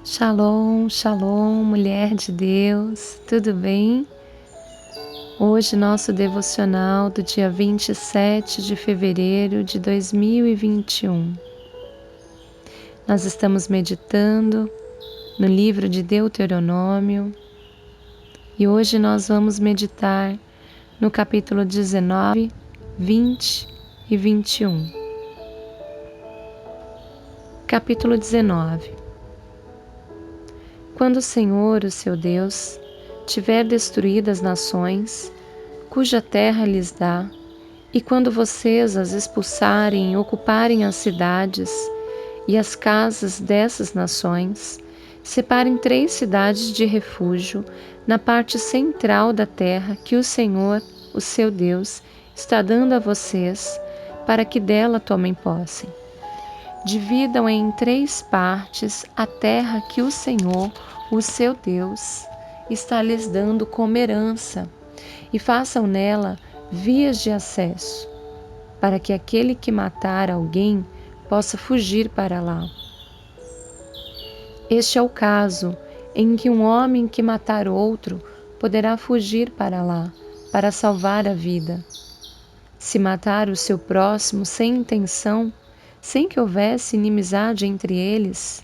Shalom, shalom, mulher de Deus, tudo bem? Hoje nosso devocional do dia 27 de fevereiro de 2021. Nós estamos meditando no livro de Deuteronômio e hoje nós vamos meditar no capítulo 19, 20 e 21. Capítulo 19. Quando o Senhor, o seu Deus, tiver destruído as nações, cuja terra lhes dá, e quando vocês as expulsarem e ocuparem as cidades e as casas dessas nações, separem 3 cidades de refúgio na parte central da terra que o Senhor, o seu Deus, está dando a vocês, para que dela tomem posse. Dividam em 3 partes a terra que o Senhor, o seu Deus, está lhes dando como herança, e façam nela vias de acesso, para que aquele que matar alguém possa fugir para lá. Este é o caso em que um homem que matar outro poderá fugir para lá, para salvar a vida. Se matar o seu próximo sem intenção, sem que houvesse inimizade entre eles.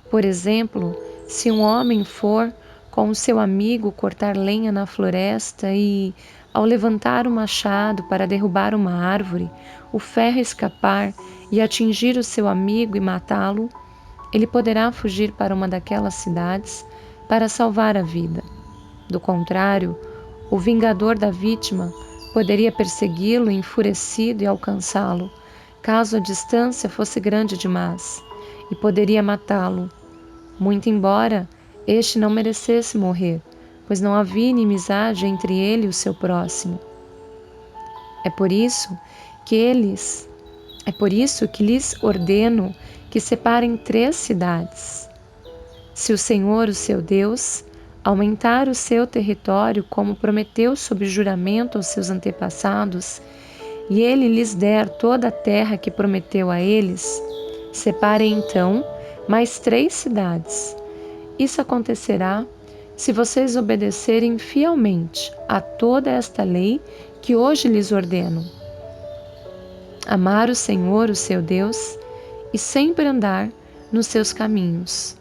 Por exemplo, se um homem for com o seu amigo cortar lenha na floresta e, ao levantar o machado para derrubar uma árvore, o ferro escapar e atingir o seu amigo e matá-lo, ele poderá fugir para uma daquelas cidades para salvar a vida. Do contrário, o vingador da vítima poderia persegui-lo enfurecido e alcançá-lo, caso a distância fosse grande demais, e poderia matá-lo, muito embora este não merecesse morrer, pois não havia inimizade entre ele e o seu próximo. É por isso que lhes ordeno que separem 3 cidades. Se o Senhor, o seu Deus, aumentar o seu território como prometeu sob juramento aos seus antepassados, e ele lhes der toda a terra que prometeu a eles, separem então mais 3 cidades. Isso acontecerá se vocês obedecerem fielmente a toda esta lei que hoje lhes ordeno. Amar o Senhor, o seu Deus, e sempre andar nos seus caminhos.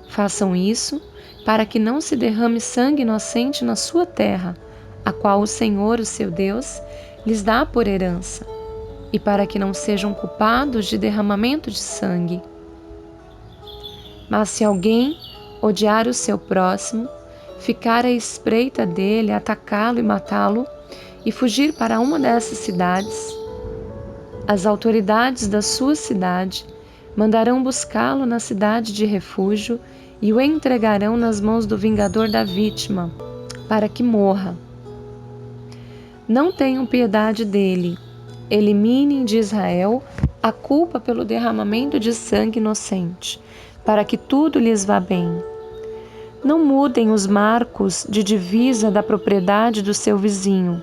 Façam isso para que não se derrame sangue inocente na sua terra, a qual o Senhor, o seu Deus, lhes dá por herança, e para que não sejam culpados de derramamento de sangue. Mas se alguém odiar o seu próximo, ficar à espreita dele, atacá-lo e matá-lo, e fugir para uma dessas cidades, as autoridades da sua cidade mandarão buscá-lo na cidade de refúgio e o entregarão nas mãos do vingador da vítima, para que morra. Não tenham piedade dele. Eliminem de Israel a culpa pelo derramamento de sangue inocente, para que tudo lhes vá bem. Não mudem os marcos de divisa da propriedade do seu vizinho,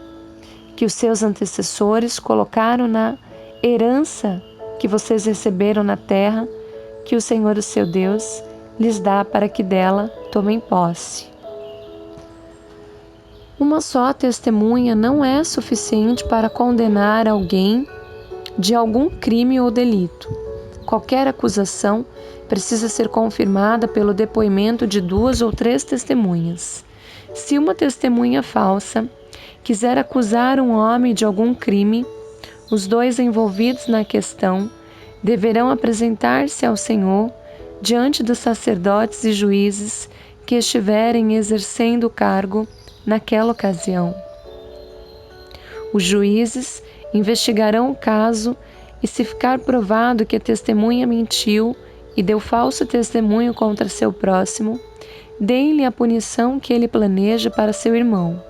que os seus antecessores colocaram na herança que vocês receberam na terra, que o Senhor, o seu Deus, lhes dá para que dela tomem posse. Uma só testemunha não é suficiente para condenar alguém de algum crime ou delito. Qualquer acusação precisa ser confirmada pelo depoimento de 2 ou 3 testemunhas. Se uma testemunha falsa quiser acusar um homem de algum crime, os 2 envolvidos na questão deverão apresentar-se ao Senhor diante dos sacerdotes e juízes que estiverem exercendo o cargo naquela ocasião. Os juízes investigarão o caso e, se ficar provado que a testemunha mentiu e deu falso testemunho contra seu próximo, deem-lhe a punição que ele planeja para seu irmão.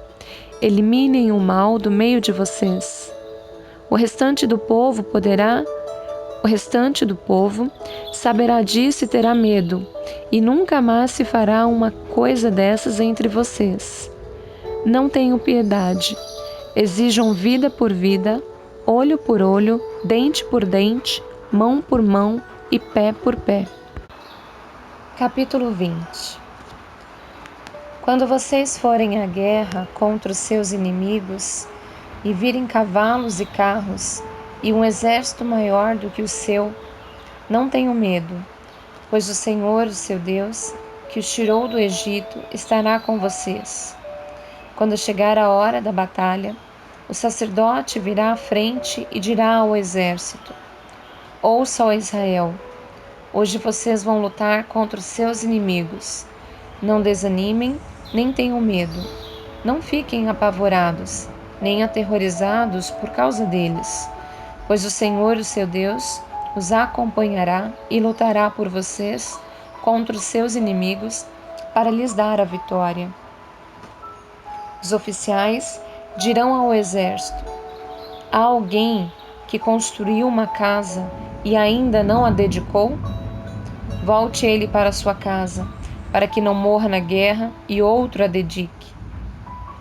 Eliminem o mal do meio de vocês. O restante do povo saberá disso e terá medo, e nunca mais se fará uma coisa dessas entre vocês. Não tenham piedade. Exijam vida por vida, olho por olho, dente por dente, mão por mão e pé por pé. Capítulo 20. Quando vocês forem à guerra contra os seus inimigos e virem cavalos e carros e um exército maior do que o seu, não tenham medo, pois o Senhor, o seu Deus, que os tirou do Egito, estará com vocês. Quando chegar a hora da batalha, o sacerdote virá à frente e dirá ao exército: Ouça, ó Israel, hoje vocês vão lutar contra os seus inimigos. Não desanimem, nem tenham medo. Não fiquem apavorados, nem aterrorizados por causa deles, pois o Senhor, o seu Deus, os acompanhará e lutará por vocês contra os seus inimigos para lhes dar a vitória. Os oficiais dirão ao exército: Há alguém que construiu uma casa e ainda não a dedicou? Volte ele para sua casa, para que não morra na guerra e outro a dedique.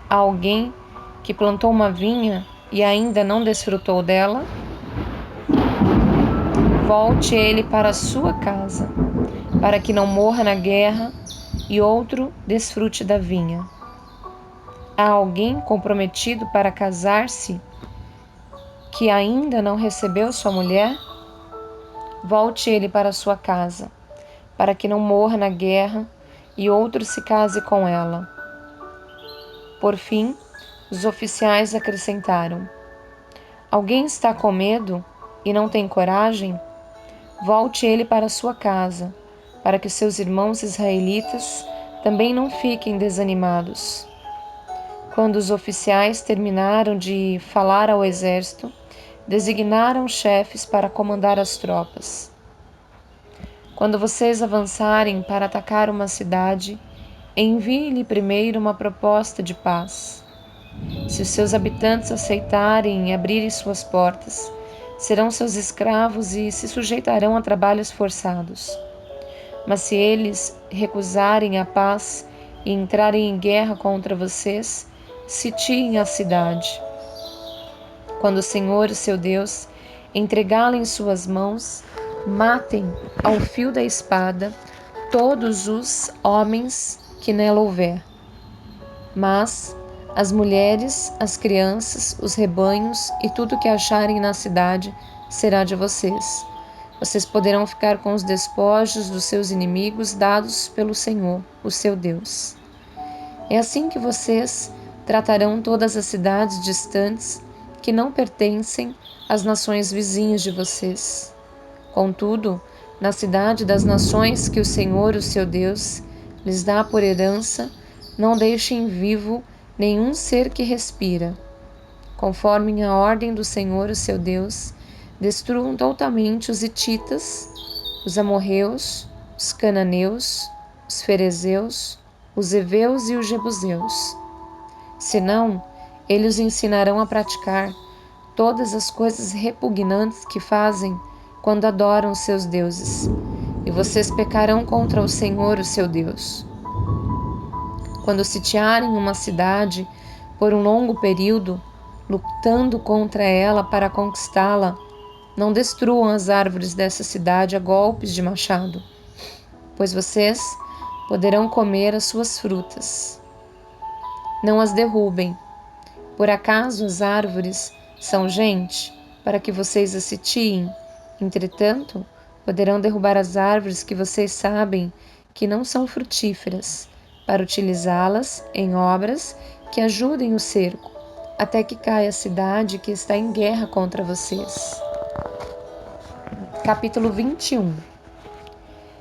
Há alguém que plantou uma vinha e ainda não desfrutou dela? Volte ele para sua casa, para que não morra na guerra e outro desfrute da vinha. Há alguém comprometido para casar-se que ainda não recebeu sua mulher? Volte ele para sua casa, para que não morra na guerra e outro se case com ela. Por fim, os oficiais acrescentaram: Alguém está com medo e não tem coragem? Volte ele para sua casa, para que seus irmãos israelitas também não fiquem desanimados. Quando os oficiais terminaram de falar ao exército, designaram chefes para comandar as tropas. Quando vocês avançarem para atacar uma cidade, envie-lhe primeiro uma proposta de paz. Se os seus habitantes aceitarem e abrirem suas portas, serão seus escravos e se sujeitarão a trabalhos forçados. Mas se eles recusarem a paz e entrarem em guerra contra vocês, sitiem a cidade. Quando o Senhor, o seu Deus, entregá-la em suas mãos, matem ao fio da espada todos os homens que nela houver. Mas as mulheres, as crianças, os rebanhos e tudo que acharem na cidade será de vocês. Vocês poderão ficar com os despojos dos seus inimigos dados pelo Senhor, o seu Deus. É assim que vocês tratarão todas as cidades distantes que não pertencem às nações vizinhas de vocês. Contudo, na cidade das nações que o Senhor, o seu Deus, lhes dá por herança, não deixem vivo nenhum ser que respira. Conforme a ordem do Senhor, o seu Deus, destruam totalmente os hititas, os amorreus, os cananeus, os ferezeus, os heveus e os jebuseus. Senão, eles os ensinarão a praticar todas as coisas repugnantes que fazem quando adoram os seus deuses, e vocês pecarão contra o Senhor, o seu Deus. Quando sitiarem uma cidade por um longo período, lutando contra ela para conquistá-la, não destruam as árvores dessa cidade a golpes de machado, pois vocês poderão comer as suas frutas. Não as derrubem. Por acaso as árvores são gente, para que vocês as sitiem? Entretanto, poderão derrubar as árvores que vocês sabem que não são frutíferas, para utilizá-las em obras que ajudem o cerco, até que caia a cidade que está em guerra contra vocês. Capítulo 21.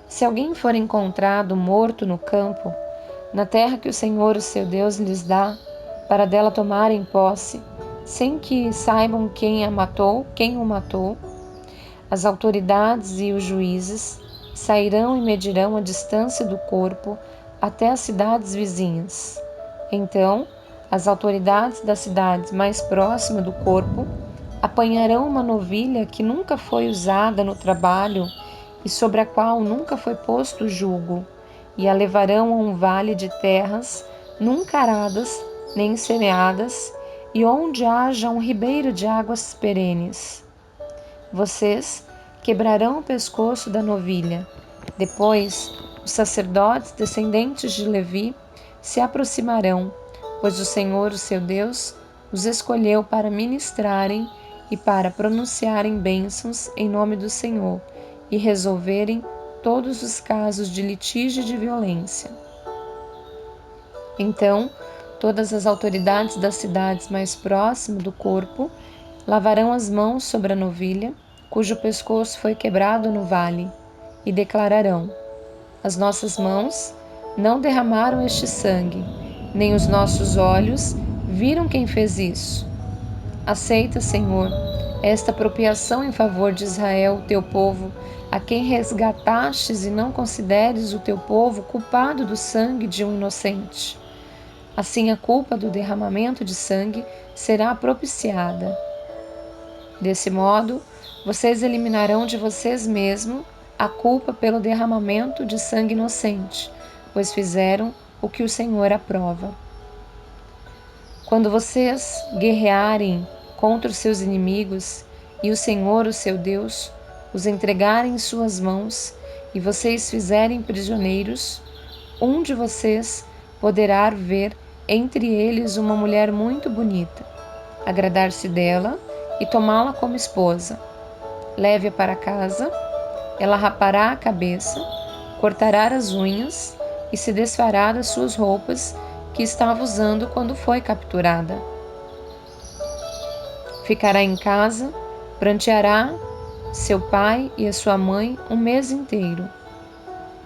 Se alguém for encontrado morto no campo, na terra que o Senhor, o seu Deus, lhes dá, para dela tomarem posse, sem que saibam quem o matou, as autoridades e os juízes sairão e medirão a distância do corpo até as cidades vizinhas. Então, as autoridades das cidades mais próximas do corpo apanharão uma novilha que nunca foi usada no trabalho e sobre a qual nunca foi posto jugo, e a levarão a um vale de terras nunca aradas nem semeadas, e onde haja um ribeiro de águas perenes. Vocês quebrarão o pescoço da novilha. Depois Os sacerdotes, descendentes de Levi, se aproximarão, pois o Senhor, o seu Deus, os escolheu para ministrarem e para pronunciarem bênçãos em nome do Senhor e resolverem todos os casos de litígio e de violência. Então, todas as autoridades das cidades mais próximas do corpo lavarão as mãos sobre a novilha, cujo pescoço foi quebrado no vale, e declararão: as nossas mãos não derramaram este sangue, nem os nossos olhos viram quem fez isso. Aceita, Senhor, esta apropriação em favor de Israel, teu povo, a quem resgatastes, e não consideres o teu povo culpado do sangue de um inocente. Assim a culpa do derramamento de sangue será propiciada. Desse modo, vocês eliminarão de vocês mesmos a culpa pelo derramamento de sangue inocente, pois fizeram o que o Senhor aprova. Quando vocês guerrearem contra os seus inimigos e o Senhor, o seu Deus, os entregarem em suas mãos e vocês fizerem prisioneiros, um de vocês poderá ver entre eles uma mulher muito bonita, agradar-se dela e tomá-la como esposa. Leve-a para casa, ela rapará a cabeça, cortará as unhas e se desfará das suas roupas que estava usando quando foi capturada. Ficará em casa, pranteará seu pai e a sua mãe um mês inteiro.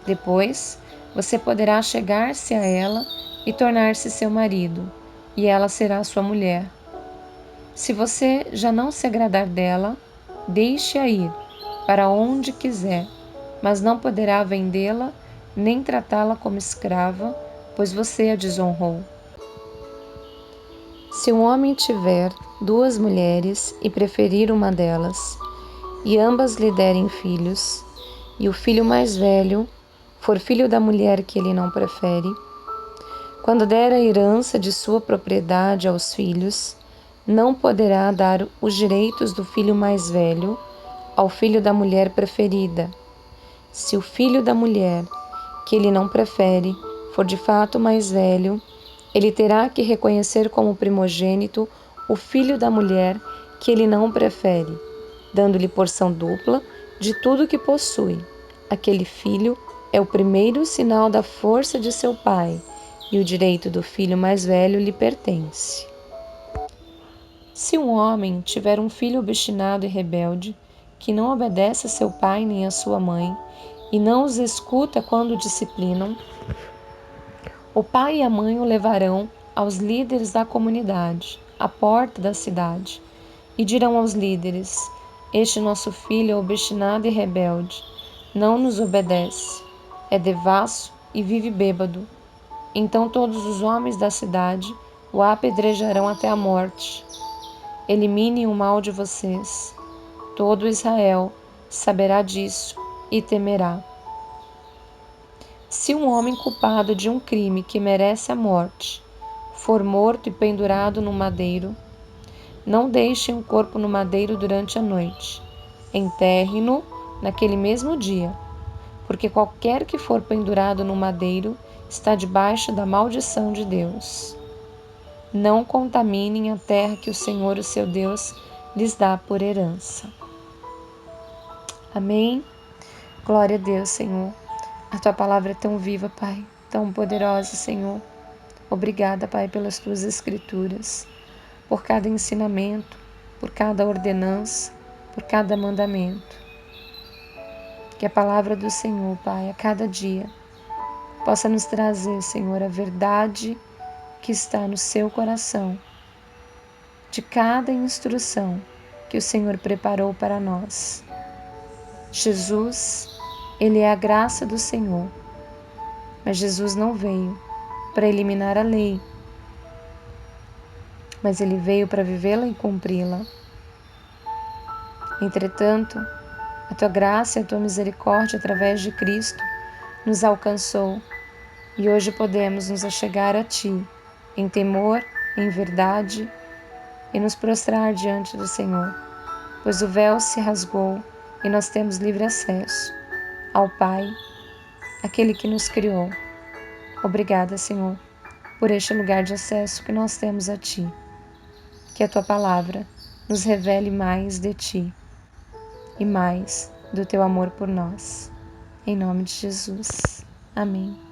Depois, você poderá chegar-se a ela e tornar-se seu marido, e ela será sua mulher. Se você já não se agradar dela, deixe-a ir para onde quiser, mas não poderá vendê-la nem tratá-la como escrava, pois você a desonrou. Se um homem tiver 2 mulheres e preferir uma delas, e ambas lhe derem filhos, e o filho mais velho for filho da mulher que ele não prefere, quando der a herança de sua propriedade aos filhos, não poderá dar os direitos do filho mais velho ao filho da mulher preferida. Se o filho da mulher que ele não prefere for de fato mais velho, ele terá que reconhecer como primogênito o filho da mulher que ele não prefere, dando-lhe porção dupla de tudo que possui. Aquele filho é o primeiro sinal da força de seu pai, e o direito do filho mais velho lhe pertence. Se um homem tiver um filho obstinado e rebelde, que não obedece a seu pai nem a sua mãe, e não os escuta quando disciplinam, o pai e a mãe o levarão aos líderes da comunidade, à porta da cidade, e dirão aos líderes: este nosso filho é obstinado e rebelde, não nos obedece, é devasso e vive bêbado. Então todos os homens da cidade o apedrejarão até a morte. Eliminem o mal de vocês. Todo Israel saberá disso e temerá. Se um homem culpado de um crime que merece a morte for morto e pendurado no madeiro, não deixem o corpo no madeiro durante a noite. Enterre-no naquele mesmo dia, porque qualquer que for pendurado no madeiro está debaixo da maldição de Deus. Não contaminem a terra que o Senhor, o seu Deus, lhes dá por herança. Amém? Glória a Deus, Senhor. A tua palavra é tão viva, Pai, tão poderosa, Senhor. Obrigada, Pai, pelas tuas escrituras, por cada ensinamento, por cada ordenança, por cada mandamento. Que a palavra do Senhor, Pai, a cada dia, possa nos trazer, Senhor, a verdade que está no seu coração, de cada instrução que o Senhor preparou para nós. Jesus, Ele é a graça do Senhor, mas Jesus não veio para eliminar a lei, mas Ele veio para vivê-la e cumpri-la. Entretanto, a tua graça e a tua misericórdia através de Cristo nos alcançou e hoje podemos nos achegar a Ti em temor, em verdade e nos prostrar diante do Senhor, pois o véu se rasgou e nós temos livre acesso ao Pai, aquele que nos criou. Obrigada, Senhor, por este lugar de acesso que nós temos a Ti. Que a Tua palavra nos revele mais de Ti e mais do Teu amor por nós. Em nome de Jesus. Amém.